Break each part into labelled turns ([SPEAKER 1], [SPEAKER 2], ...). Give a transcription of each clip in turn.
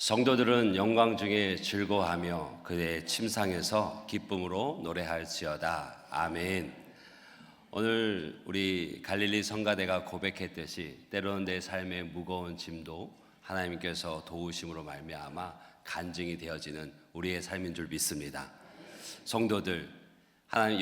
[SPEAKER 1] 성도들은 영광 중에 즐거워하며 그의 침상에서 기쁨으로 노래할지어다. 아멘. 오늘 우리 갈릴리 성가대가 고백했듯이 때로는 내 삶의 무거운 짐도 하나님께서 도우심으로 말미암아 간증이 되어지는 우리의 삶인 줄 믿습니다. 성도들,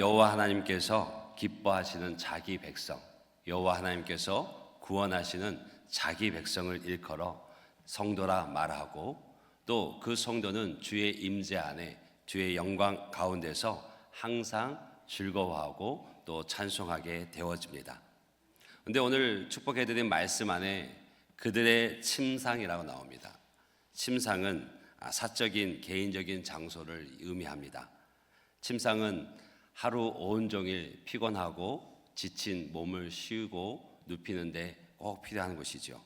[SPEAKER 1] 여호와 하나님께서 기뻐하시는 자기 백성, 여호와 하나님께서 구원하시는 자기 백성을 일컬어 성도라 말하고, 또 그 성도는 주의 임재 안에 주의 영광 가운데서 항상 즐거워하고 또 찬송하게 되어집니다. 그런데 오늘 축복해드린 말씀 안에 그들의 침상이라고 나옵니다. 침상은 사적인 개인적인 장소를 의미합니다. 침상은 하루 온종일 피곤하고 지친 몸을 쉬고 눕히는데 꼭 필요한 곳이죠.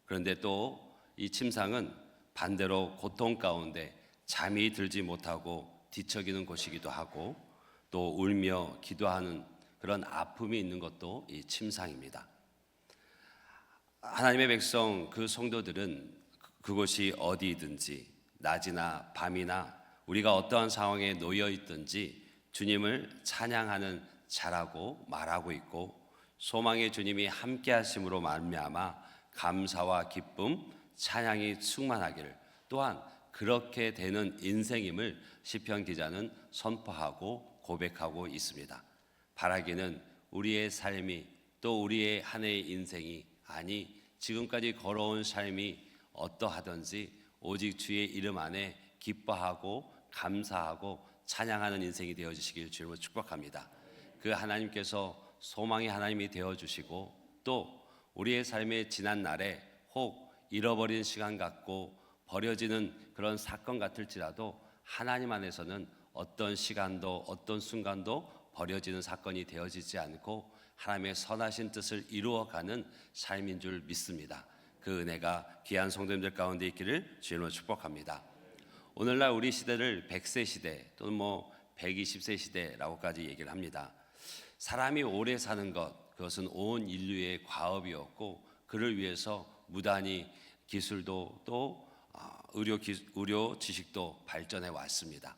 [SPEAKER 1] 그런데 또 이 침상은 반대로 고통 가운데 잠이 들지 못하고 뒤척이는 곳이기도 하고, 또 울며 기도하는 그런 아픔이 있는 것도 이 침상입니다. 하나님의 백성, 그 성도들은 그곳이 어디든지 낮이나 밤이나 우리가 어떠한 상황에 놓여 있든지 주님을 찬양하는 자라고 말하고 있고, 소망의 주님이 함께 하심으로 말미암아 감사와 기쁨, 찬양이 충만하기를, 또한 그렇게 되는 인생임을 시편 기자는 선포하고 고백하고 있습니다. 바라기는 우리의 삶이, 또 우리의 한 해의 인생이, 아니 지금까지 걸어온 삶이 어떠하든지 오직 주의 이름 안에 기뻐하고 감사하고 찬양하는 인생이 되어주시길 주님으로 축복합니다. 그 하나님께서 소망의 하나님이 되어주시고, 또 우리의 삶의 지난 날에 혹 잃어버린 시간 같고 버려지는 그런 사건 같을지라도 하나님 안에서는 어떤 시간도 어떤 순간도 버려지는 사건이 되어지지 않고 하나님의 선하신 뜻을 이루어가는 삶인 줄 믿습니다. 그 은혜가 귀한 성도님들 가운데 있기를 주님으로 축복합니다. 오늘날 우리 시대를 100세 시대 또는 120세 시대라고까지 얘기를 합니다. 사람이 오래 사는 것, 그것은 온 인류의 과업이었고, 그를 위해서 무단히 기술도 또 의료 지식도 발전해 왔습니다.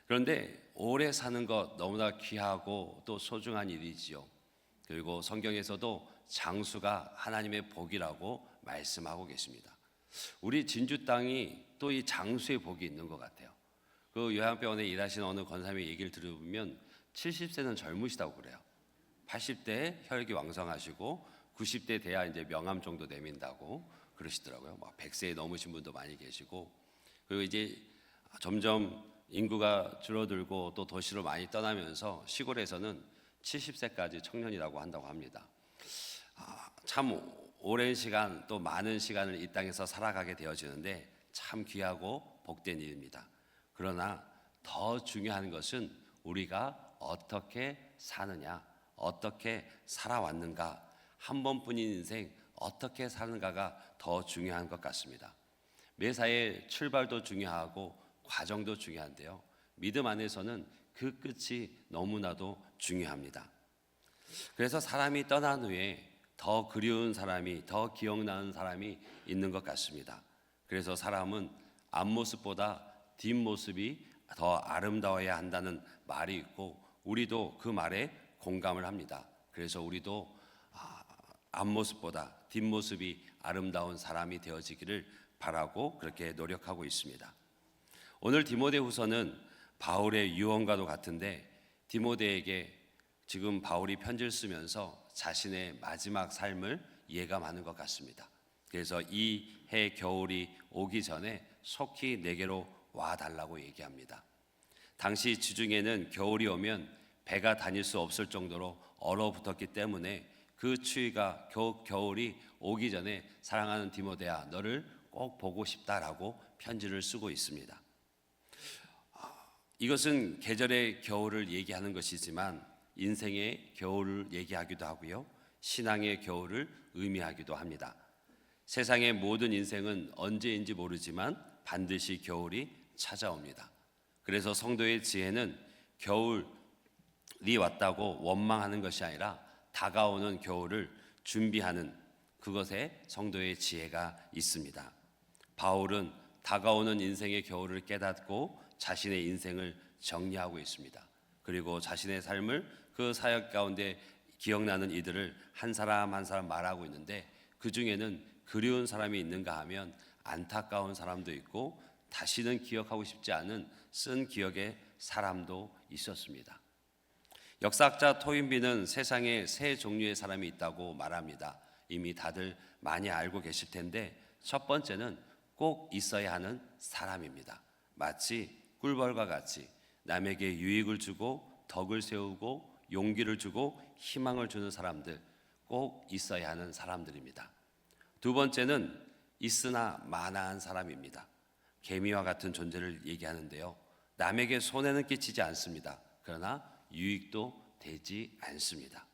[SPEAKER 1] 그런데 오래 사는 것 너무나 귀하고 또 소중한 일이지요. 그리고 성경에서도 장수가 하나님의 복이라고 말씀하고 계십니다. 우리 진주 땅이 또 이 장수의 복이 있는 것 같아요. 그 요양병원에 일하시는 어느 권사님의 얘기를 들어보면 70세는 젊으시다고 그래요. 80대 혈기 왕성하시고 90대 돼야 이제 명암 정도 내민다고 그러시더라고요. 100세 넘으신 분도 많이 계시고, 그리고 이제 점점 인구가 줄어들고 또 도시로 많이 떠나면서 시골에서는 70세까지 청년이라고 한다고 합니다. 참 오랜 시간 또 많은 시간을 이 땅에서 살아가게 되어지는데 참 귀하고 복된 일입니다. 그러나 더 중요한 것은 우리가 어떻게 사느냐, 어떻게 살아왔는가, 한 번뿐인 인생 어떻게 사는가가 더 중요한 것 같습니다. 매사의 출발도 중요하고 과정도 중요한데요, 믿음 안에서는 그 끝이 너무나도 중요합니다. 그래서 사람이 떠난 후에 더 그리운 사람이, 더 기억나는 사람이 있는 것 같습니다. 그래서 사람은 앞모습보다 뒷모습이 더 아름다워야 한다는 말이 있고, 우리도 그 말에 공감을 합니다. 그래서 우리도 앞모습보다 뒷모습이 아름다운 사람이 되어지기를 바라고 그렇게 노력하고 있습니다. 오늘 디모데후서는 바울의 유언과도 같은데, 디모데에게 지금 바울이 편지를 쓰면서 자신의 마지막 삶을 예감하는 것 같습니다. 그래서 이 해 겨울이 오기 전에 속히 내게로 와달라고 얘기합니다. 당시 지중해는 겨울이 오면 배가 다닐 수 없을 정도로 얼어붙었기 때문에 그 추위가 겨울이 오기 전에 사랑하는 디모데야, 너를 꼭 보고 싶다라고 편지를 쓰고 있습니다. 이것은 계절의 겨울을 얘기하는 것이지만 인생의 겨울을 얘기하기도 하고요, 신앙의 겨울을 의미하기도 합니다. 세상의 모든 인생은 언제인지 모르지만 반드시 겨울이 찾아옵니다. 그래서 성도의 지혜는 겨울이 왔다고 원망하는 것이 아니라 다가오는 겨울을 준비하는 그것에 성도의 지혜가 있습니다. 바울은 다가오는 인생의 겨울을 깨닫고 자신의 인생을 정리하고 있습니다. 그리고 자신의 삶을 그 사역 가운데 기억나는 이들을 한 사람 한 사람 말하고 있는데, 그 중에는 그리운 사람이 있는가 하면 안타까운 사람도 있고 다시는 기억하고 싶지 않은 쓴 기억의 사람도 있었습니다. 역사학자 토인비는 세상에 세 종류의 사람이 있다고 말합니다. 이미 다들 많이 알고 계실 텐데, 첫 번째는 꼭 있어야 하는 사람입니다. 마치 꿀벌과 같이 남에게 유익을 주고 덕을 세우고 용기를 주고 희망을 주는 사람들, 꼭 있어야 하는 사람들입니다. 두 번째는 있으나 마나한 사람입니다. 개미와 같은 존재를 얘기하는데요, 남에게 손해는 끼치지 않습니다. 그러나 유익도 되지 않습니다.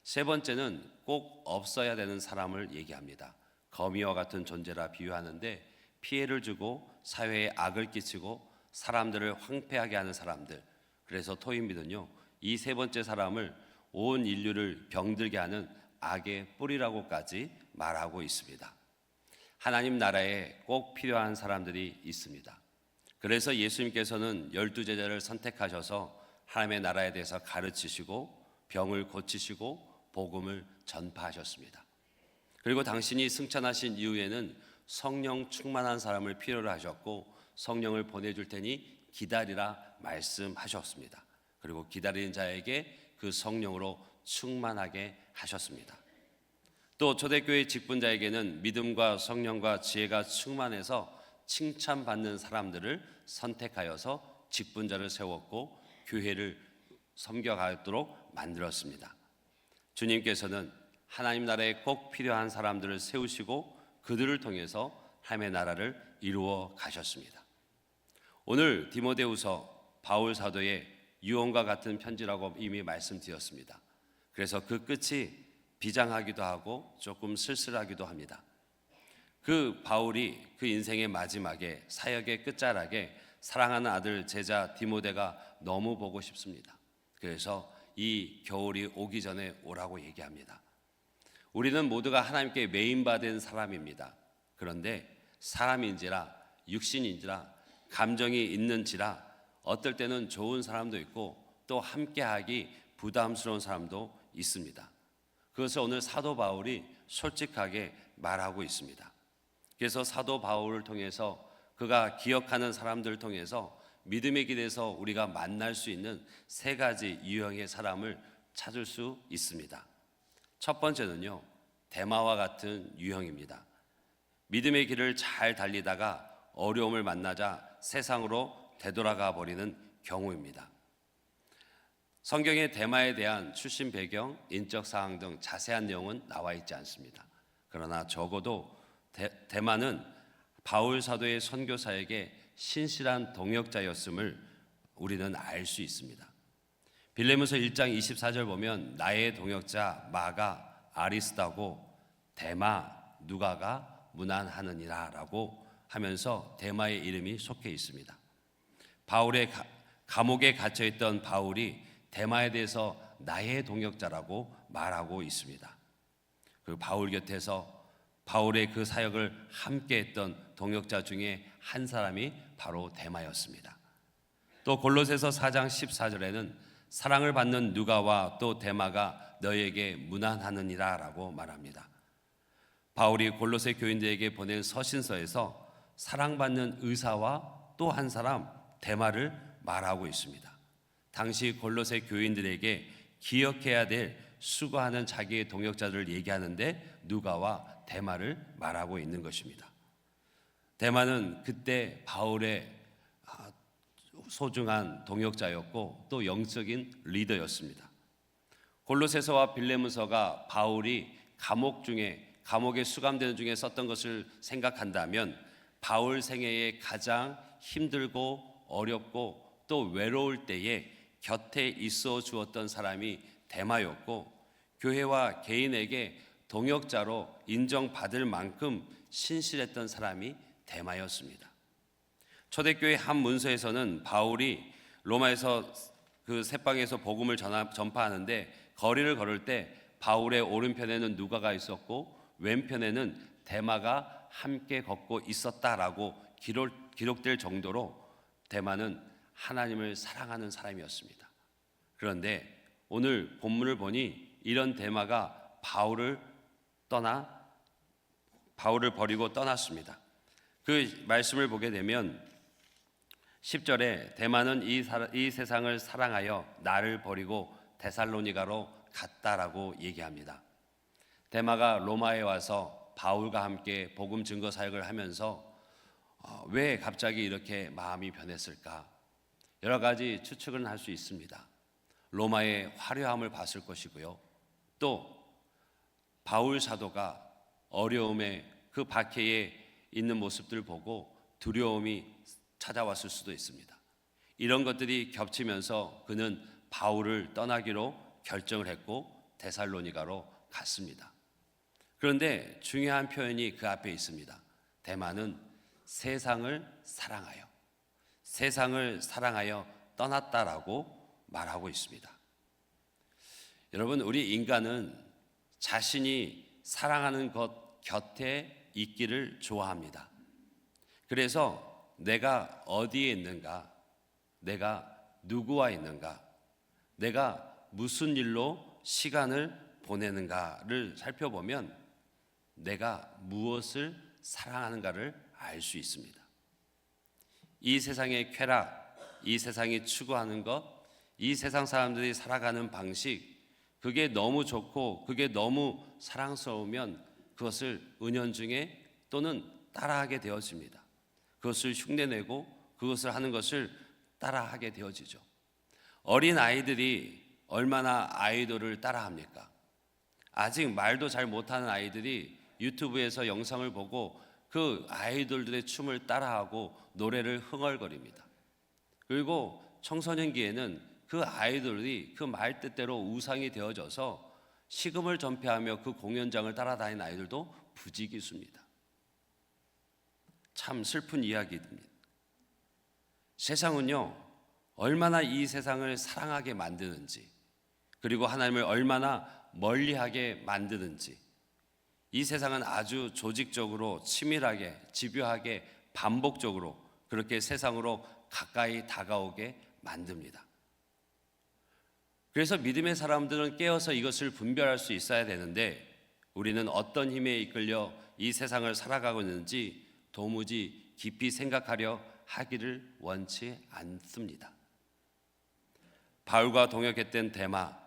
[SPEAKER 1] 세 번째는 꼭 없어야 되는 사람을 얘기합니다. 거미와 같은 존재라 비유하는데, 피해를 주고 사회에 악을 끼치고 사람들을 황폐하게 하는 사람들. 그래서 토인비는요, 이 세 번째 사람을 온 인류를 병들게 하는 악의 뿌리라고까지 말하고 있습니다. 하나님 나라에 꼭 필요한 사람들이 있습니다. 그래서 예수님께서는 12제자를 선택하셔서 하나님의 나라에 대해서 가르치시고 병을 고치시고 복음을 전파하셨습니다. 그리고 당신이 승천하신 이후에는 성령 충만한 사람을 필요로 하셨고, 성령을 보내줄 테니 기다리라 말씀하셨습니다. 그리고 기다리는 자에게 그 성령으로 충만하게 하셨습니다. 또 초대교회 직분자에게는 믿음과 성령과 지혜가 충만해서 칭찬받는 사람들을 선택하여서 직분자를 세웠고 교회를 섬겨가도록 만들었습니다. 주님께서는 하나님 나라에 꼭 필요한 사람들을 세우시고 그들을 통해서 하나님의 나라를 이루어 가셨습니다. 오늘 디모데후서 바울 사도의 유언과 같은 편지라고 이미 말씀드렸습니다. 그래서 그 끝이 비장하기도 하고 조금 쓸쓸하기도 합니다. 그 바울이 그 인생의 마지막에, 사역의 끝자락에 사랑하는 아들 제자 디모데가 너무 보고 싶습니다. 그래서 이 겨울이 오기 전에 오라고 얘기합니다. 우리는 모두가 하나님께 메인받은 사람입니다. 그런데 사람인지라 육신인지라 감정이 있는지라 어떨 때는 좋은 사람도 있고 또 함께하기 부담스러운 사람도 있습니다. 그것을 오늘 사도 바울이 솔직하게 말하고 있습니다. 그래서 사도 바울을 통해서, 그가 기억하는 사람들을 통해서 믿음의 길에서 우리가 만날 수 있는 세 가지 유형의 사람을 찾을 수 있습니다. 첫 번째는요, 데마와 같은 유형입니다. 믿음의 길을 잘 달리다가 어려움을 만나자 세상으로 되돌아가 버리는 경우입니다. 성경에 데마에 대한 출신 배경, 인적 사항 등 자세한 내용은 나와 있지 않습니다. 그러나 적어도 데마는 바울 사도의 선교사에게 신실한 동역자였음을 우리는 알 수 있습니다. 빌레몬서 1장 24절 보면 나의 동역자 마가 아리스다고 데마 누가가 문안하느니라 라고 하면서 데마의 이름이 속해 있습니다. 바울의 감옥에 갇혀있던 바울이 데마에 대해서 나의 동역자라고 말하고 있습니다. 그 바울 곁에서 바울의 그 사역을 함께했던 동역자 중에 한 사람이 바로 데마였습니다. 또 골로새서 4장 14절에는 사랑을 받는 누가와 또 데마가 너에게 문안하느니라 라고 말합니다. 바울이 골로새 교인들에게 보낸 서신서에서 사랑받는 의사와 또 한 사람 데마를 말하고 있습니다. 당시 골로새 교인들에게 기억해야 될 수고하는 자기의 동역자들을 얘기하는데 누가와 데마를 말하고 있는 것입니다. 데마는 그때 바울의 소중한 동역자였고 또 영적인 리더였습니다. 골로새서와 빌레몬서가 바울이 감옥에 수감되는 중에 썼던 것을 생각한다면 바울 생애에 가장 힘들고 어렵고 또 외로울 때에 곁에 있어 주었던 사람이 데마였고, 교회와 개인에게 동역자로 인정받을 만큼 신실했던 사람이 데마였습니다. 초대교회 한 문서에서는 바울이 로마에서 그 새방에서 복음을 전파하는데 거리를 걸을 때 바울의 오른편에는 누가가 있었고 왼편에는 데마가 함께 걷고 있었다라고 기록될 정도로 대마는 하나님을 사랑하는 사람이었습니다. 그런데 오늘 본문을 보니 이런 대마가 바울을 버리고 떠났습니다. 그 말씀을 보게 되면 10절에 대마는 이 세상을 사랑하여 나를 버리고 데살로니가로 갔다라고 얘기합니다. 대마가 로마에 와서 바울과 함께 복음 증거 사역을 하면서 왜 갑자기 이렇게 마음이 변했을까? 여러 가지 추측은 할 수 있습니다. 로마의 화려함을 봤을 것이고요. 또 바울 사도가 어려움에 그 박해에 있는 모습들을 보고 두려움이 찾아왔을 수도 있습니다. 이런 것들이 겹치면서 그는 바울을 떠나기로 결정을 했고 데살로니가로 갔습니다. 그런데 중요한 표현이 그 앞에 있습니다. 대마는 세상을 사랑하여 떠났다라고 말하고 있습니다. 여러분, 우리 인간은 자신이 사랑하는 것 곁에 있기를 좋아합니다. 그래서 내가 어디에 있는가, 내가 누구와 있는가, 내가 무슨 일로 시간을 보내는가를 살펴보면 내가 무엇을 사랑하는가를 알 수 있습니다. 이 세상의 쾌락, 이 세상이 추구하는 것, 이 세상 사람들이 살아가는 방식, 그게 너무 좋고 그게 너무 사랑스러우면 그것을 은연중에 또는 따라하게 되어집니다. 그것을 흉내내고 그것을 하는 것을 따라하게 되어지죠. 어린 아이들이 얼마나 아이돌을 따라합니까? 아직 말도 잘 못하는 아이들이 유튜브에서 영상을 보고 그 아이돌들의 춤을 따라하고 노래를 흥얼거립니다. 그리고 청소년기에는 그 아이돌이 그 말 뜻대로 우상이 되어져서 식음을 전폐하며 그 공연장을 따라다니는 아이들도 부지기수입니다. 참 슬픈 이야기입니다. 세상은요, 얼마나 이 세상을 사랑하게 만드는지, 그리고 하나님을 얼마나 멀리하게 만드는지, 이 세상은 아주 조직적으로 치밀하게 집요하게 반복적으로 그렇게 세상으로 가까이 다가오게 만듭니다. 그래서 믿음의 사람들은 깨어서 이것을 분별할 수 있어야 되는데 우리는 어떤 힘에 이끌려 이 세상을 살아가고 있는지 도무지 깊이 생각하려 하기를 원치 않습니다. 바울과 동역했던 데마,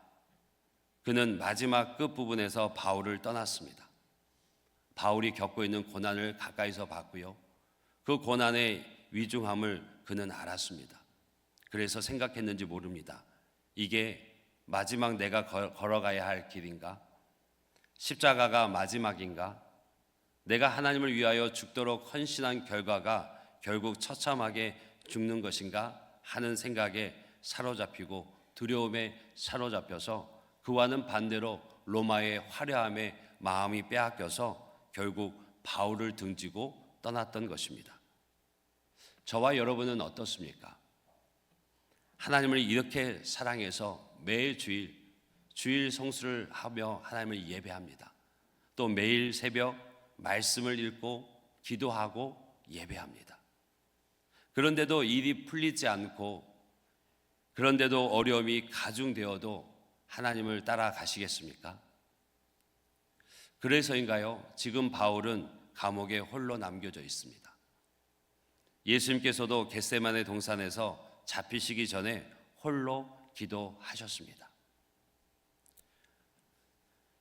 [SPEAKER 1] 그는 마지막 끝부분에서 바울을 떠났습니다. 바울이 겪고 있는 고난을 가까이서 봤고요. 그 고난의 위중함을 그는 알았습니다. 그래서 생각했는지 모릅니다. 이게 마지막 내가 걸어가야 할 길인가? 십자가가 마지막인가? 내가 하나님을 위하여 죽도록 헌신한 결과가 결국 처참하게 죽는 것인가? 하는 생각에 사로잡히고 두려움에 사로잡혀서 그와는 반대로 로마의 화려함에 마음이 빼앗겨서 결국 바울을 등지고 떠났던 것입니다. 저와 여러분은 어떻습니까? 하나님을 이렇게 사랑해서 매일 주일 성수를 하며 하나님을 예배합니다. 또 매일 새벽 말씀을 읽고 기도하고 예배합니다. 그런데도 일이 풀리지 않고 그런데도 어려움이 가중되어도 하나님을 따라가시겠습니까? 그래서인가요? 지금 바울은 감옥에 홀로 남겨져 있습니다. 예수님께서도 겟세마네 동산에서 잡히시기 전에 홀로 기도하셨습니다.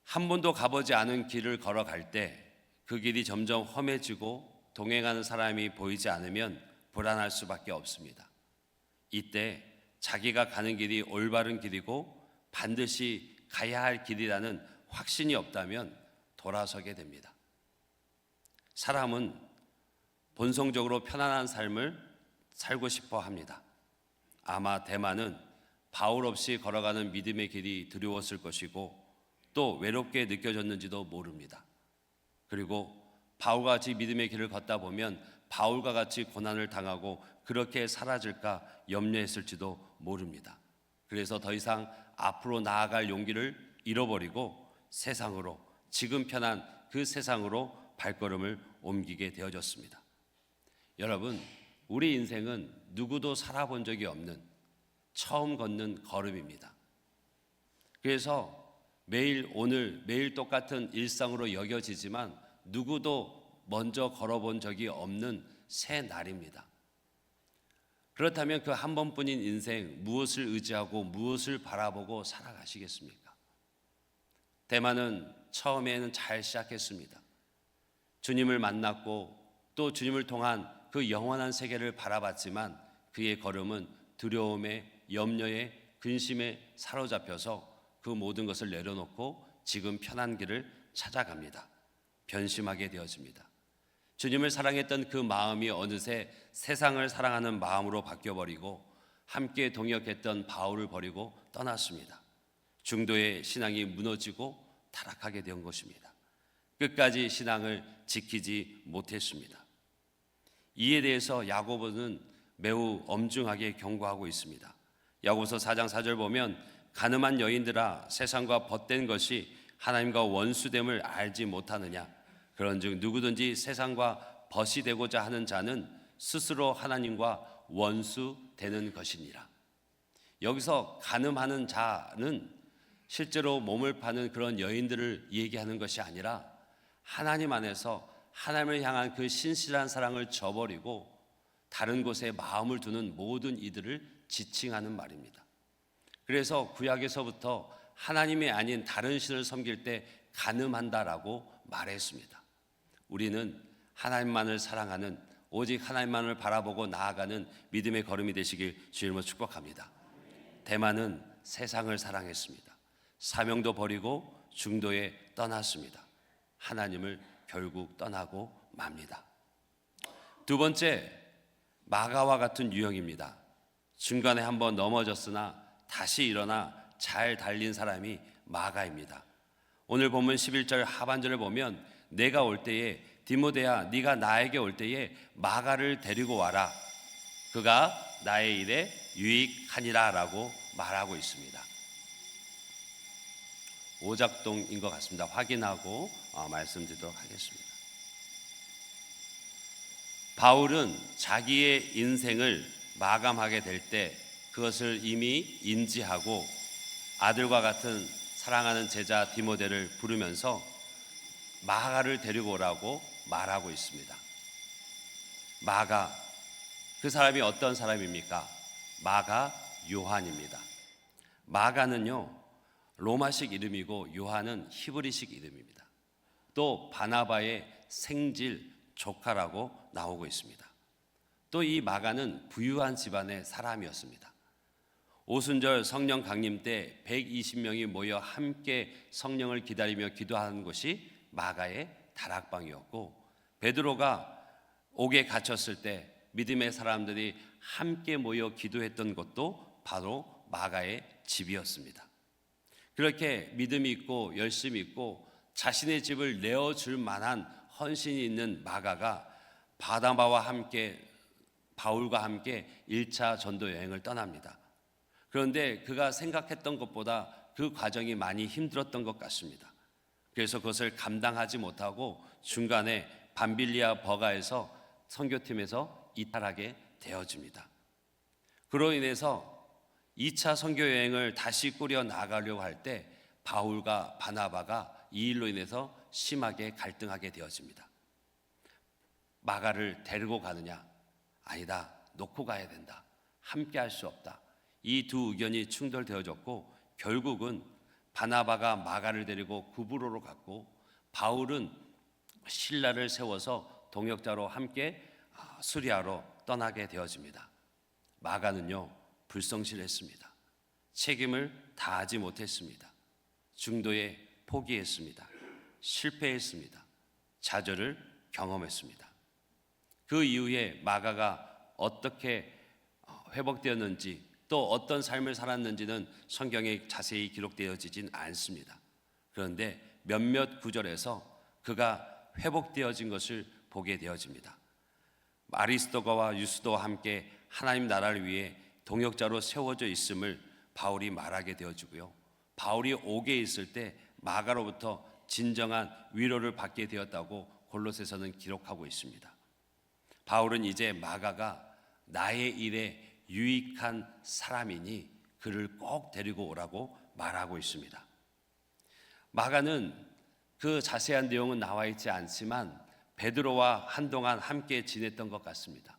[SPEAKER 1] 한 번도 가보지 않은 길을 걸어갈 때 그 길이 점점 험해지고 동행하는 사람이 보이지 않으면 불안할 수밖에 없습니다. 이때 자기가 가는 길이 올바른 길이고 반드시 가야 할 길이라는 확신이 없다면 돌아서게 됩니다. 사람은 본성적으로 편안한 삶을 살고 싶어 합니다. 아마 데마는 바울 없이 걸어가는 믿음의 길이 두려웠을 것이고 또 외롭게 느껴졌는지도 모릅니다. 그리고 바울과 같이 믿음의 길을 걷다 보면 바울과 같이 고난을 당하고 그렇게 사라질까 염려했을지도 모릅니다. 그래서 더 이상 앞으로 나아갈 용기를 잃어버리고 세상으로, 지금 편한 그 세상으로 발걸음을 옮기게 되어졌습니다. 여러분, 우리 인생은 누구도 살아본 적이 없는 처음 걷는 걸음입니다. 그래서 매일 똑같은 일상으로 여겨지지만 누구도 먼저 걸어본 적이 없는 새 날입니다. 그렇다면 그 한 번뿐인 인생 무엇을 의지하고 무엇을 바라보고 살아가시겠습니까? 대만은 처음에는 잘 시작했습니다. 주님을 만났고 또 주님을 통한 그 영원한 세계를 바라봤지만 그의 걸음은 두려움에, 염려에, 근심에 사로잡혀서 그 모든 것을 내려놓고 지금 편한 길을 찾아갑니다. 변심하게 되어집니다. 주님을 사랑했던 그 마음이 어느새 세상을 사랑하는 마음으로 바뀌어버리고 함께 동역했던 바울을 버리고 떠났습니다. 중도의 신앙이 무너지고 타락하게 된 것입니다. 끝까지 신앙을 지키지 못했습니다. 이에 대해서 야고보는 매우 엄중하게 경고하고 있습니다. 야고보서 4장 4절 보면 가늠한 여인들아 세상과 벗된 것이 하나님과 원수됨을 알지 못하느냐. 그런즉 누구든지 세상과 벗이 되고자 하는 자는 스스로 하나님과 원수되는 것이니라. 여기서 가늠하는 자는 실제로 몸을 파는 그런 여인들을 얘기하는 것이 아니라 하나님 안에서 하나님을 향한 그 신실한 사랑을 저버리고 다른 곳에 마음을 두는 모든 이들을 지칭하는 말입니다. 그래서 구약에서부터 하나님이 아닌 다른 신을 섬길 때 간음한다라고 말했습니다. 우리는 하나님만을 사랑하는 오직 하나님만을 바라보고 나아가는 믿음의 걸음이 되시길 주님으로 축복합니다. 대만은 세상을 사랑했습니다. 사명도 버리고 중도에 떠났습니다. 하나님을 결국 떠나고 맙니다. 두 번째, 마가와 같은 유형입니다. 중간에 한번 넘어졌으나 다시 일어나 잘 달린 사람이 마가입니다. 오늘 본문 11절 하반절을 보면 내가 올 때에 디모데야 네가 나에게 올 때에 마가를 데리고 와라. 그가 나의 일에 유익하니라 라고 말하고 있습니다. 오작동인 것 같습니다. 확인하고 말씀드리도록 하겠습니다. 바울은 자기의 인생을 마감하게 될 때 그것을 이미 인지하고 아들과 같은 사랑하는 제자 디모데를 부르면서 마가를 데리고 오라고 말하고 있습니다. 마가, 그 사람이 어떤 사람입니까? 마가 요한입니다. 마가는요 로마식 이름이고 요한은 히브리식 이름입니다. 또 바나바의 생질 조카라고 나오고 있습니다. 또 이 마가는 부유한 집안의 사람이었습니다. 오순절 성령 강림 때 120명이 모여 함께 성령을 기다리며 기도하는 곳이 마가의 다락방이었고, 베드로가 옥에 갇혔을 때 믿음의 사람들이 함께 모여 기도했던 곳도 바로 마가의 집이었습니다. 그렇게 믿음이 있고 열심이 있고 자신의 집을 내어줄 만한 헌신이 있는 마가가 바나바와 함께 바울과 함께 1차 전도 여행을 떠납니다. 그런데 그가 생각했던 것보다 그 과정이 많이 힘들었던 것 같습니다. 그래서 그것을 감당하지 못하고 중간에 밤빌리아 버가에서 선교팀에서 이탈하게 되어집니다. 그로 인해서 2차 선교 여행을 다시 꾸려 나가려고 할 때 바울과 바나바가 이 일로 인해서 심하게 갈등하게 되어집니다. 마가를 데리고 가느냐? 아니다. 놓고 가야 된다. 함께 할 수 없다. 이 두 의견이 충돌되어졌고 결국은 바나바가 마가를 데리고 구브로로 갔고 바울은 신라를 세워서 동역자로 함께 수리아로 떠나게 되어집니다. 마가는요 불성실했습니다. 책임을 다하지 못했습니다. 중도에 포기했습니다. 실패했습니다. 좌절을 경험했습니다. 그 이후에 마가가 어떻게 회복되었는지 또 어떤 삶을 살았는지는 성경에 자세히 기록되어지진 않습니다. 그런데 몇몇 구절에서 그가 회복되어진 것을 보게 되어집니다. 아리스도가와 유스도와 함께 하나님 나라를 위해 동역자로 세워져 있음을 바울이 말하게 되어지고요. 바울이 옥에 있을 때 마가로부터 진정한 위로를 받게 되었다고 골로새서는 기록하고 있습니다. 바울은 이제 마가가 나의 일에 유익한 사람이니 그를 꼭 데리고 오라고 말하고 있습니다. 마가는 그 자세한 내용은 나와 있지 않지만 베드로와 한동안 함께 지냈던 것 같습니다.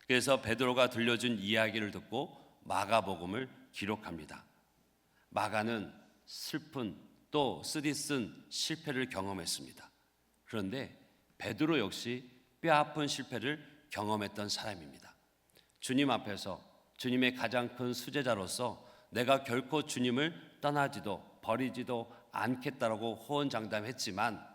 [SPEAKER 1] 그래서 베드로가 들려준 이야기를 듣고 마가복음을 기록합니다. 마가는 슬픈 또 쓰디쓴 실패를 경험했습니다. 그런데 베드로 역시 뼈아픈 실패를 경험했던 사람입니다. 주님 앞에서 주님의 가장 큰 수제자로서 내가 결코 주님을 떠나지도 버리지도 않겠다라고 호언장담했지만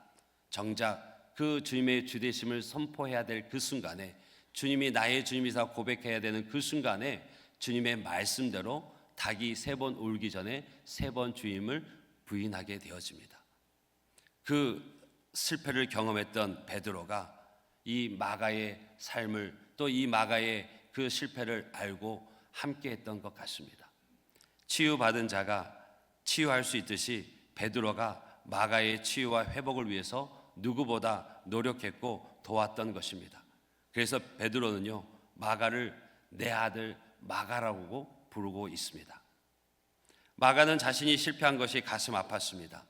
[SPEAKER 1] 정작 그 주님의 주되심을 선포해야 될 그 순간에, 주님이 나의 주님이사 고백해야 되는 그 순간에 주님의 말씀대로 닭이 3번 울기 전에 3번 주님을 부인하게 되어집니다. 그 실패를 경험했던 베드로가 이 마가의 삶을, 또 이 마가의 그 실패를 알고 함께했던 것 같습니다. 치유받은 자가 치유할 수 있듯이 베드로가 마가의 치유와 회복을 위해서 누구보다 노력했고 도왔던 것입니다. 그래서 베드로는요, 마가를 내 아들 마가라고 부르고 있습니다. 마가는 자신이 실패한 것이 가슴 아팠습니다.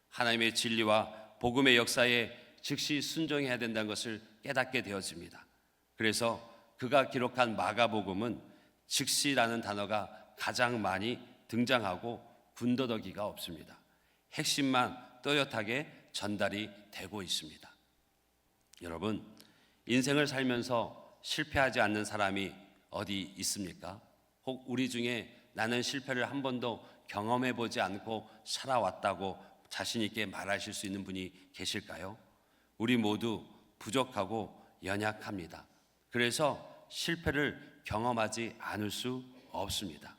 [SPEAKER 1] 하나님의 진리와 복음의 역사에 즉시 순종해야 된다는 것을 깨닫게 되어집니다. 그래서 그가 기록한 마가복음은 즉시라는 단어가 가장 많이 등장하고 군더더기가 없습니다. 핵심만 또렷하게 전달이 되고 있습니다. 여러분, 인생을 살면서 실패하지 않는 사람이 어디 있습니까? 혹 우리 중에 나는 실패를 한 번도 경험해 보지 않고 살아왔다고 자신 있게 말하실 수 있는 분이 계실까요? 우리 모두 부족하고 연약합니다. 그래서 실패를 경험하지 않을 수 없습니다.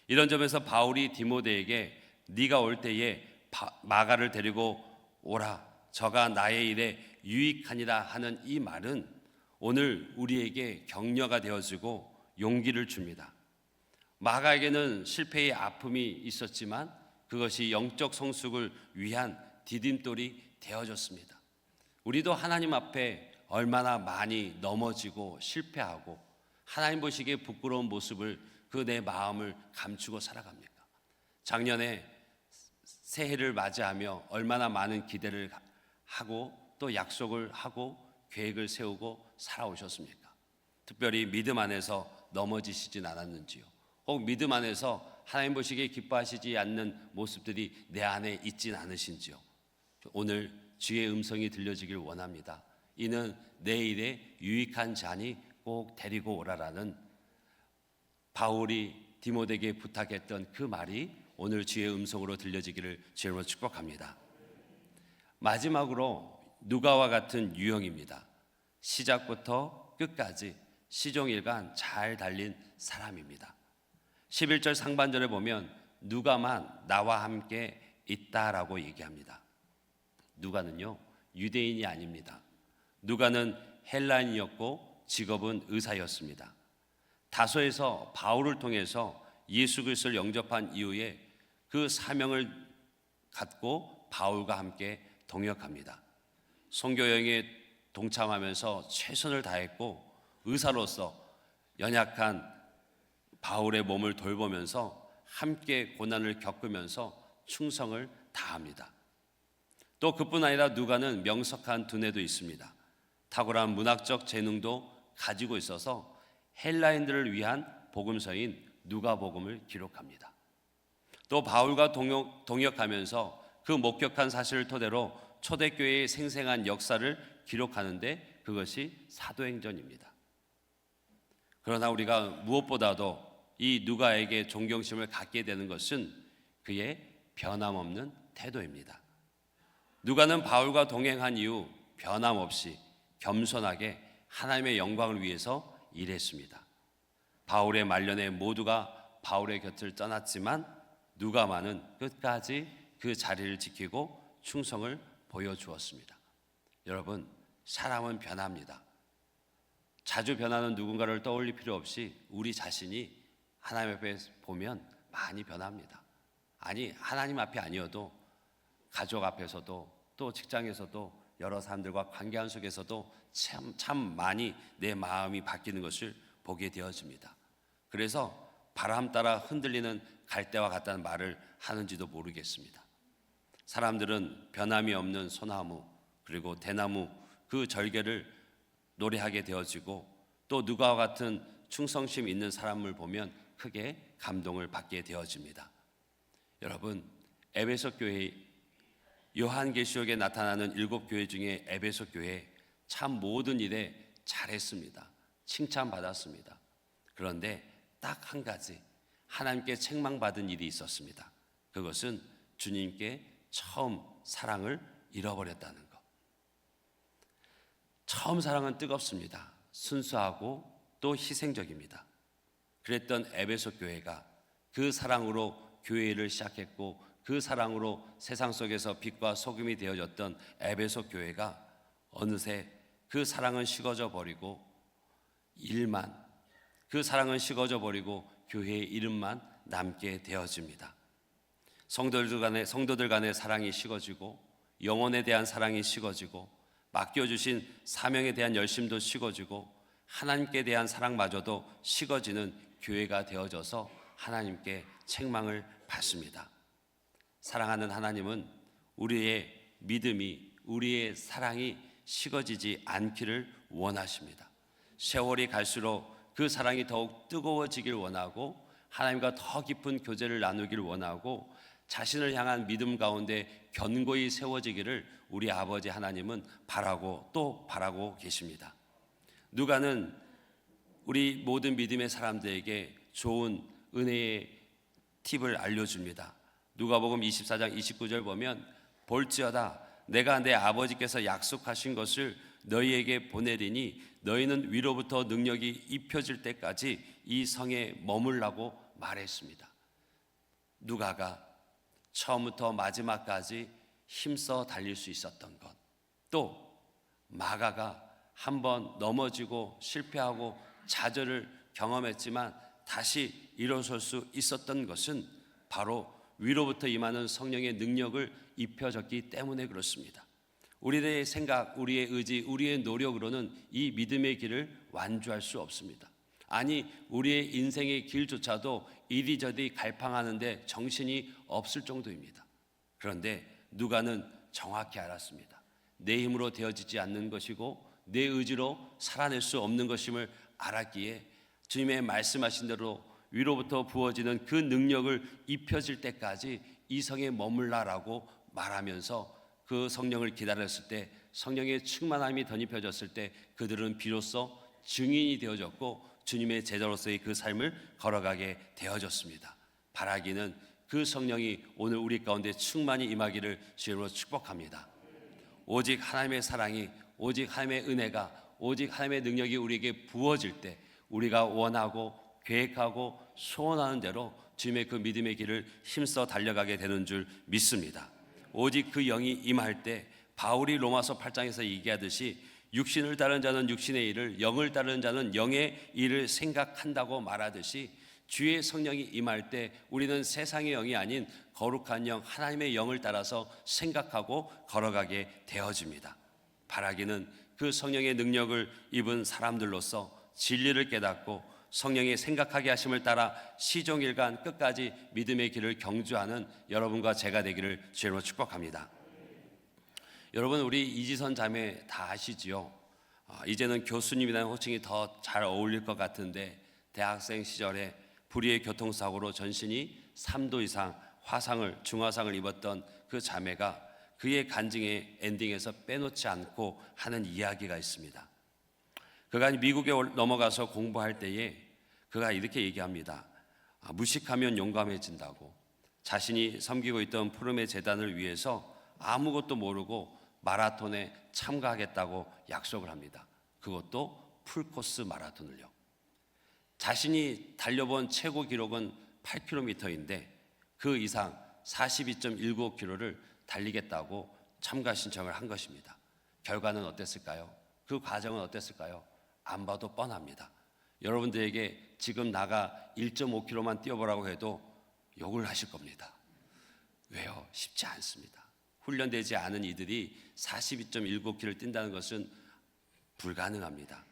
[SPEAKER 1] 이런 점에서 바울이 디모데에게 네가 올 때에 마가를 데리고 오라, 저가 나의 일에 유익하니라 하는 이 말은 오늘 우리에게 격려가 되어지고 용기를 줍니다. 마가에게는 실패의 아픔이 있었지만 그것이 영적 성숙을 위한 디딤돌이 되어졌습니다. 우리도 하나님 앞에 얼마나 많이 넘어지고 실패하고 하나님 보시기에 부끄러운 모습을, 그 내 마음을 감추고 살아갑니까? 작년에 새해를 맞이하며 얼마나 많은 기대를 하고 또 약속을 하고 계획을 세우고 살아오셨습니까? 특별히 믿음 안에서 넘어지시진 않았는지요? 혹 믿음 안에서 하나님 보시기에 기뻐하시지 않는 모습들이 내 안에 있진 않으신지요? 오늘 주의 음성이 들려지길 원합니다. 이는 내 일에 유익한 자니 꼭 데리고 오라라는 바울이 디모데에게 부탁했던 그 말이 오늘 주의 음성으로 들려지기를 주님으로 축복합니다. 마지막으로 누가와 같은 유형입니다. 시작부터 끝까지 시종일관 잘 달린 사람입니다. 11절 상반절에 보면 누가만 나와 함께 있다라고 얘기합니다. 누가는요, 유대인이 아닙니다. 누가는 헬라인이었고 직업은 의사였습니다. 다소에서 바울을 통해서 예수 그리스도를 영접한 이후에 그 사명을 갖고 바울과 함께 동역합니다. 선교 여행에 동참하면서 최선을 다했고 의사로서 연약한 바울의 몸을 돌보면서 함께 고난을 겪으면서 충성을 다합니다. 또 그뿐 아니라 누가는 명석한 두뇌도 있습니다. 탁월한 문학적 재능도 가지고 있어서 헬라인들을 위한 복음서인 누가복음을 기록합니다. 또 바울과 동역하면서 그 목격한 사실을 토대로 초대교회의 생생한 역사를 기록하는데 그것이 사도행전입니다. 그러나 우리가 무엇보다도 이 누가에게 존경심을 갖게 되는 것은 그의 변함없는 태도입니다. 누가는 바울과 동행한 이후 변함없이 겸손하게 하나님의 영광을 위해서 일했습니다. 바울의 말년에 모두가 바울의 곁을 떠났지만 누가만은 끝까지 그 자리를 지키고 충성을 보여주었습니다. 여러분, 사람은 변합니다. 자주 변하는 누군가를 떠올릴 필요 없이 우리 자신이 하나님 앞에 보면 많이 변합니다. 아니, 하나님 앞이 아니어도 가족 앞에서도 또 직장에서도 여러 사람들과 관계하는 속에서도 참 많이 내 마음이 바뀌는 것을 보게 되어집니다. 그래서 바람 따라 흔들리는 갈대와 같다는 말을 하는지도 모르겠습니다. 사람들은 변함이 없는 소나무 그리고 대나무 그 절개를 노래하게 되어지고 또 누가와 같은 충성심 있는 사람을 보면 크게 감동을 받게 되어집니다. 여러분, 에베소 교회 요한계시록에 나타나는 7교회 중에 에베소 교회 참 모든 일에 잘했습니다. 칭찬받았습니다. 그런데 딱 한 가지 하나님께 책망받은 일이 있었습니다. 그것은 주님께 처음 사랑을 잃어버렸다는 것. 처음 사랑은 뜨겁습니다. 순수하고 또 희생적입니다. 그랬던 에베소 교회가 그 사랑으로 교회를 시작했고 그 사랑으로 세상 속에서 빛과 소금이 되어졌던 에베소 교회가 어느새 그 사랑은 식어져 버리고 그 사랑은 식어져 버리고 교회의 이름만 남게 되어집니다. 성도들 간의 사랑이 식어지고 영혼에 대한 사랑이 식어지고 맡겨주신 사명에 대한 열심도 식어지고 하나님께 대한 사랑마저도 식어지는 교회가 되어져서 하나님께 책망을 받습니다. 사랑하는 하나님은 우리의 믿음이 우리의 사랑이 식어지지 않기를 원하십니다. 세월이 갈수록 그 사랑이 더욱 뜨거워지길 원하고 하나님과 더 깊은 교제를 나누길 원하고 자신을 향한 믿음 가운데 견고히 세워지기를 우리 아버지 하나님은 바라고 또 바라고 계십니다. 누가는 우리 모든 믿음의 사람들에게 좋은 은혜의 팁을 알려줍니다. 누가복음 24장 29절 보면 볼지어다 내가 내 아버지께서 약속하신 것을 너희에게 보내리니 너희는 위로부터 능력이 입혀질 때까지 이 성에 머물라고 말했습니다. 누가가 처음부터 마지막까지 힘써 달릴 수 있었던 것, 또 마가가 한번 넘어지고 실패하고 좌절을 경험했지만 다시 일어설 수 있었던 것은 바로 위로부터 임하는 성령의 능력을 입혀졌기 때문에 그렇습니다. 우리의 생각, 우리의 의지, 우리의 노력으로는 이 믿음의 길을 완주할 수 없습니다. 아니 우리의 인생의 길조차도 이리저리 갈팡하는데 정신이 없을 정도입니다. 그런데 누가는 정확히 알았습니다. 내 힘으로 되어지지 않는 것이고 내 의지로 살아낼 수 없는 것임을 알았기에 주님의 말씀하신 대로 위로부터 부어지는 그 능력을 입혀질 때까지 이 성에 머물라라고 말하면서 그 성령을 기다렸을 때 성령의 충만함이 덧입혀졌을 때 그들은 비로소 증인이 되어졌고 주님의 제자로서의 그 삶을 걸어가게 되어졌습니다. 바라기는 그 성령이 오늘 우리 가운데 충만히 임하기를 주님으로 축복합니다. 오직 하나님의 사랑이, 오직 하나님의 은혜가, 오직 하나님의 능력이 우리에게 부어질 때 우리가 원하고 계획하고 소원하는 대로 주님의 그 믿음의 길을 힘써 달려가게 되는 줄 믿습니다. 오직 그 영이 임할 때 바울이 로마서 8장에서 얘기하듯이 육신을 따르는 자는 육신의 일을, 영을 따르는 자는 영의 일을 생각한다고 말하듯이 주의 성령이 임할 때 우리는 세상의 영이 아닌 거룩한 영, 하나님의 영을 따라서 생각하고 걸어가게 되어집니다. 바라기는 그 성령의 능력을 입은 사람들로서 진리를 깨닫고 성령의 생각하게 하심을 따라 시종일관 끝까지 믿음의 길을 경주하는 여러분과 제가 되기를 주님으로 축복합니다. 여러분, 우리 이지선 자매 다 아시지요? 이제는 교수님이라는 호칭이 더 잘 어울릴 것 같은데 대학생 시절에 불의의 교통사고로 전신이 3도 이상 중화상을 입었던 그 자매가 그의 간증의 엔딩에서 빼놓지 않고 하는 이야기가 있습니다. 그가 미국에 넘어가서 공부할 때에 그가 이렇게 얘기합니다. 무식하면 용감해진다고. 자신이 섬기고 있던 푸름의 재단을 위해서 아무것도 모르고 마라톤에 참가하겠다고 약속을 합니다. 그것도 풀코스 마라톤을요. 자신이 달려본 최고 기록은 8km인데 그 이상 42.195km를 달리겠다고 참가 신청을 한 것입니다. 결과는 어땠을까요? 그 과정은 어땠을까요? 안 봐도 뻔합니다. 여러분들에게 지금 나가 1.5km만 뛰어보라고 해도 욕을 하실 겁니다. 왜요? 쉽지 않습니다. 훈련되지 않은 이들이 42.19km를 뛴다는 것은 불가능합니다.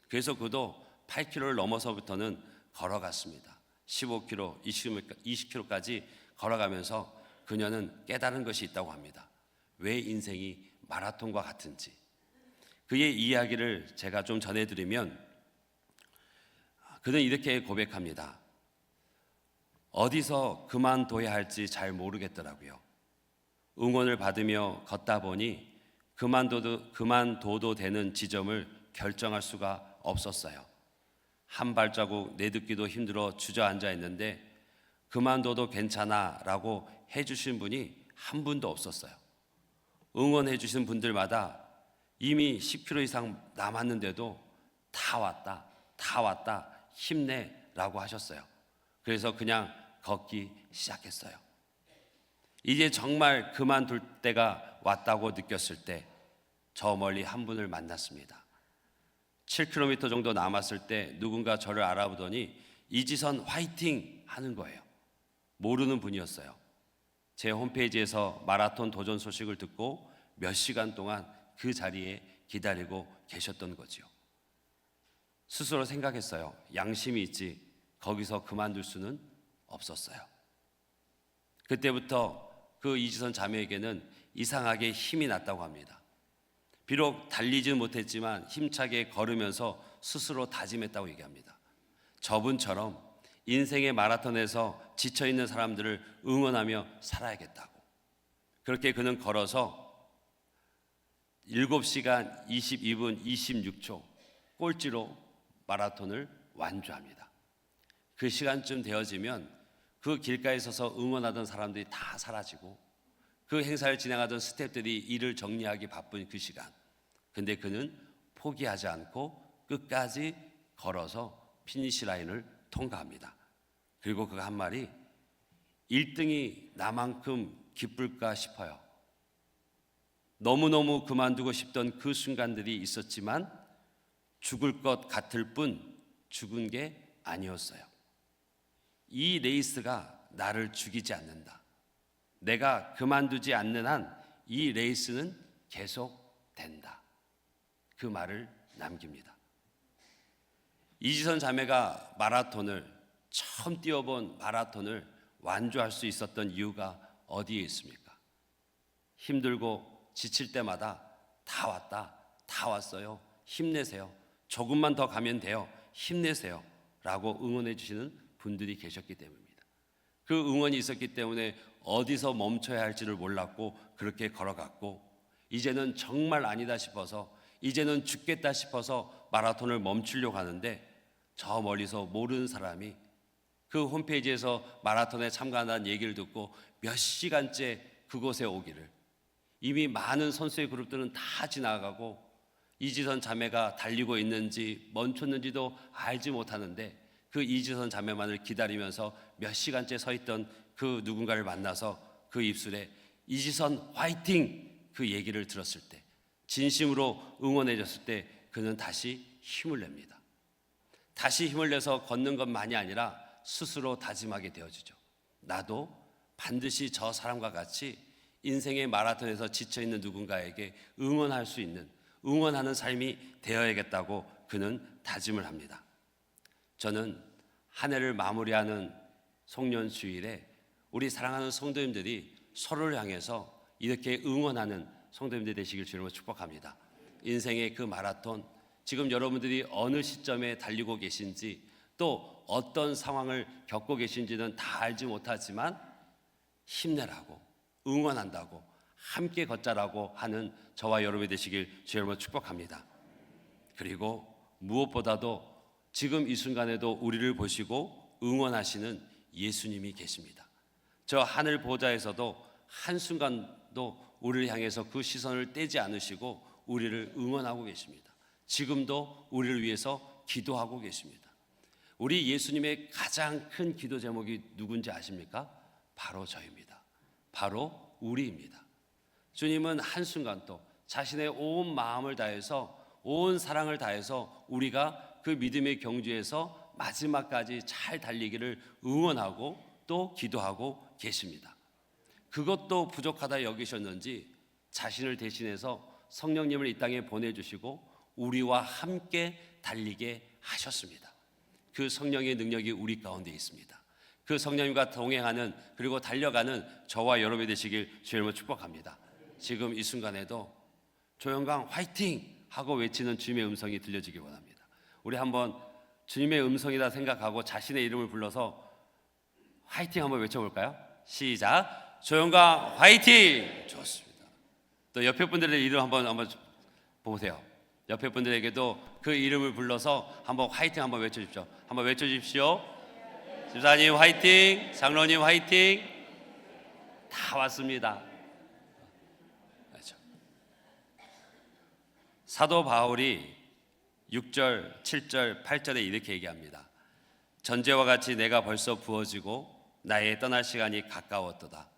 [SPEAKER 1] 그래서 그도 8km를 넘어서부터는 걸어갔습니다. 15km, 20km까지 걸어가면서 그녀는 깨달은 것이 있다고 합니다. 왜 인생이 마라톤과 같은지. 그의 이야기를 제가 좀 전해드리면 그는 이렇게 고백합니다. 어디서 그만둬야 할지 잘 모르겠더라고요. 응원을 받으며 걷다 보니 그만둬도 되는 지점을 결정할 수가 없었어요. 한 발자국 내딛기도 힘들어 주저앉아 있는데 그만둬도 괜찮아 라고 해주신 분이 한 분도 없었어요. 응원해 주신 분들마다 이미 10km 이상 남았는데도 다 왔다 힘내 라고 하셨어요. 그래서 그냥 걷기 시작했어요. 이제 정말 그만둘 때가 왔다고 느꼈을 때 저 멀리 한 분을 만났습니다. 7km 정도 남았을 때 누군가 저를 알아보더니 이지선 화이팅 하는 거예요. 모르는 분이었어요. 제 홈페이지에서 마라톤 도전 소식을 듣고 몇 시간 동안 그 자리에 기다리고 계셨던 거지요. 스스로 생각했어요. 양심이 있지 거기서 그만둘 수는 없었어요. 그때부터 그 이지선 자매에게는 이상하게 힘이 났다고 합니다. 비록 달리지는 못했지만 힘차게 걸으면서 스스로 다짐했다고 얘기합니다. 저분처럼 인생의 마라톤에서 지쳐있는 사람들을 응원하며 살아야겠다고. 그렇게 그는 걸어서 7시간 22분 26초 꼴찌로 마라톤을 완주합니다. 그 시간쯤 되어지면 그 길가에 서서 응원하던 사람들이 다 사라지고 그 행사를 진행하던 스태프들이 일을 정리하기 바쁜 그 시간. 근데 그는 포기하지 않고 끝까지 걸어서 피니시 라인을 통과합니다. 그리고 그가 한 말이 1등이 나만큼 기쁠까 싶어요. 너무너무 그만두고 싶던 그 순간들이 있었지만 죽을 것 같을 뿐 죽은 게 아니었어요. 이 레이스가 나를 죽이지 않는다. 내가 그만두지 않는 한 이 레이스는 계속된다. 그 말을 남깁니다. 이지선 자매가 마라톤을 처음 뛰어본 마라톤을 완주할 수 있었던 이유가 어디에 있습니까? 힘들고 지칠 때마다 다 왔어요. 힘내세요. 조금만 더 가면 돼요. 힘내세요. 라고 응원해 주시는 분들이 계셨기 때문입니다. 그 응원이 있었기 때문에 어디서 멈춰야 할지를 몰랐고 그렇게 걸어갔고 이제는 정말 아니다 싶어서 이제는 죽겠다 싶어서 마라톤을 멈추려고 하는데 저 멀리서 모르는 사람이 그 홈페이지에서 마라톤에 참가한다는 얘기를 듣고 몇 시간째 그곳에 오기를 이미 많은 선수의 그룹들은 다 지나가고 이지선 자매가 달리고 있는지 멈췄는지도 알지 못하는데 그 이지선 자매만을 기다리면서 몇 시간째 서 있던 그 누군가를 만나서 그 입술에 이지선 화이팅! 그 얘기를 들었을 때 진심으로 응원해 줬을 때 그는 다시 힘을 냅니다. 다시 힘을 내서 걷는 것만이 아니라 스스로 다짐하게 되어지죠. 나도 반드시 저 사람과 같이 인생의 마라톤에서 지쳐있는 누군가에게 응원할 수 있는 응원하는 삶이 되어야겠다고 그는 다짐을 합니다. 저는 한 해를 마무리하는 송년주일에 우리 사랑하는 성도님들이 서로를 향해서 이렇게 응원하는 성도님들 되시길 주님으로 축복합니다. 인생의 그 마라톤, 지금 여러분들이 어느 시점에 달리고 계신지 또 어떤 상황을 겪고 계신지는 다 알지 못하지만 힘내라고 응원한다고 함께 걷자라고 하는 저와 여러분이 되시길 주님으로 축복합니다. 그리고 무엇보다도 지금 이 순간에도 우리를 보시고 응원하시는 예수님이 계십니다. 저 하늘 보좌에서도 한순간도 우리를 향해서 그 시선을 떼지 않으시고 우리를 응원하고 계십니다. 지금도 우리를 위해서 기도하고 계십니다. 우리 예수님의 가장 큰 기도 제목이 누군지 아십니까? 바로 저입니다. 바로 우리입니다. 주님은 한순간도 자신의 온 마음을 다해서 온 사랑을 다해서 우리가 그 믿음의 경주에서 마지막까지 잘 달리기를 응원하고 또 기도하고 계십니다. 그것도 부족하다 여기셨는지 자신을 대신해서 성령님을 이 땅에 보내주시고 우리와 함께 달리게 하셨습니다. 그 성령의 능력이 우리 가운데 있습니다. 그 성령님과 동행하는 그리고 달려가는 저와 여러분이 되시길 주님으로 축복합니다. 지금 이 순간에도 조영강 화이팅! 하고 외치는 주님의 음성이 들려지길 원합니다. 우리 한번 주님의 음성이다 생각하고 자신의 이름을 불러서 화이팅 한번 외쳐볼까요? 시작! 조영강 화이팅! 좋습니다. 또 옆에 분들의 이름 한번 보세요. 옆에 분들에게도 그 이름을 불러서 한번 화이팅 한번 외쳐주십시오. 한번 외쳐주십시오. 집사님 화이팅! 장로님 화이팅! 다 왔습니다. 그렇죠. 사도 바울이 6절, 7절, 8절에 이렇게 얘기합니다. 전제와 같이 내가 벌써 부어지고 나의 떠날 시간이 가까웠도다.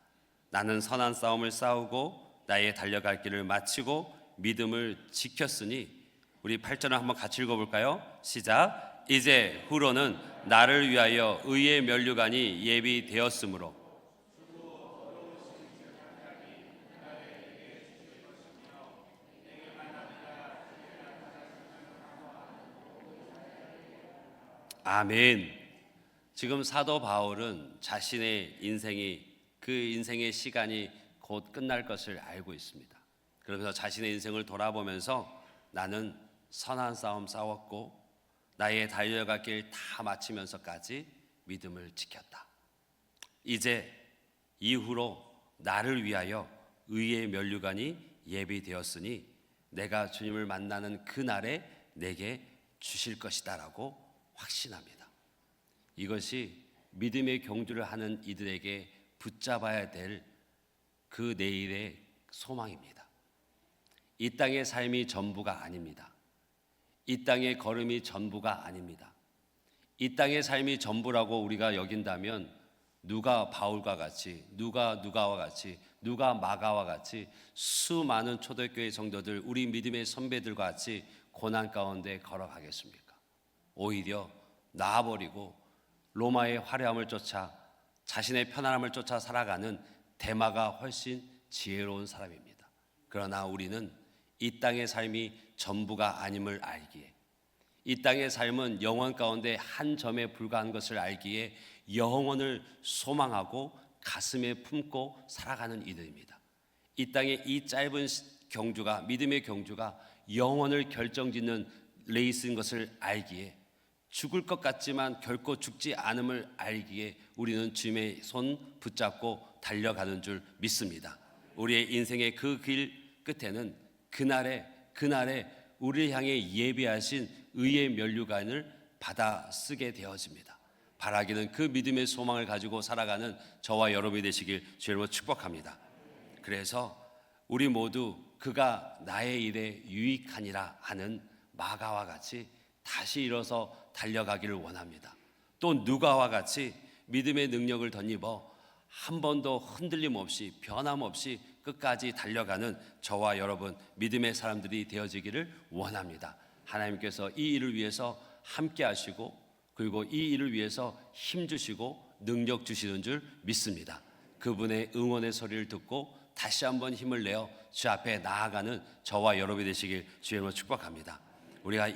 [SPEAKER 1] 나는 선한 싸움을 싸우고 나의 달려갈 길을 마치고 믿음을 지켰으니, 우리 8절을 한번 같이 읽어볼까요? 시작. 이제 후로는 나를 위하여 의의 면류관이 예비되었으므로 아멘. 지금 사도 바울은 자신의 인생이 그 인생의 시간이 곧 끝날 것을 알고 있습니다. 그러면서 자신의 인생을 돌아보면서 나는 선한 싸움 싸웠고 나의 달려갈 길 다 마치면서까지 믿음을 지켰다. 이제 이후로 나를 위하여 의의 면류관이 예비되었으니 내가 주님을 만나는 그날에 내게 주실 것이다 라고 확신합니다. 이것이 믿음의 경주를 하는 이들에게 붙잡아야 될 그 내일의 소망입니다. 이 땅의 삶이 전부가 아닙니다. 이 땅의 걸음이 전부가 아닙니다. 이 땅의 삶이 전부라고 우리가 여긴다면 누가 바울과 같이, 누가 누가와 같이, 누가 마가와 같이 수많은 초대교회 성도들, 우리 믿음의 선배들과 같이 고난 가운데 걸어가겠습니까? 오히려 놔버리고 로마의 화려함을 쫓아 자신의 편안함을 쫓아 살아가는 데마가 훨씬 지혜로운 사람입니다. 그러나 우리는 이 땅의 삶이 전부가 아님을 알기에, 이 땅의 삶은 영원 가운데 한 점에 불과한 것을 알기에 영원을 소망하고 가슴에 품고 살아가는 이들입니다. 이 땅의 이 짧은 경주가, 믿음의 경주가 영원을 결정짓는 레이스인 것을 알기에, 죽을 것 같지만 결코 죽지 않음을 알기에 우리는 주님의 손 붙잡고 달려가는 줄 믿습니다. 우리의 인생의 그 길 끝에는 그날에 우리를 향해 예비하신 의의 면류관을 받아 쓰게 되어집니다. 바라기는 그 믿음의 소망을 가지고 살아가는 저와 여러분이 되시길 주님으로 축복합니다. 그래서 우리 모두 그가 나의 일에 유익하니라 하는 마가와 같이 다시 일어서 달려가기를 원합니다. 또 누가와 같이 믿음의 능력을 덧입어 한 번도 흔들림 없이 변함없이 끝까지 달려가는 저와 여러분 믿음의 사람들이 되어지기를 원합니다. 하나님께서 이 일을 위해서 함께 하시고 그리고 이 일을 위해서 힘 주시고 능력 주시는 줄 믿습니다. 그분의 응원의 소리를 듣고 다시 한번 힘을 내어 주 앞에 나아가는 저와 여러분이 되시길 주님으로 축복합니다. 우리가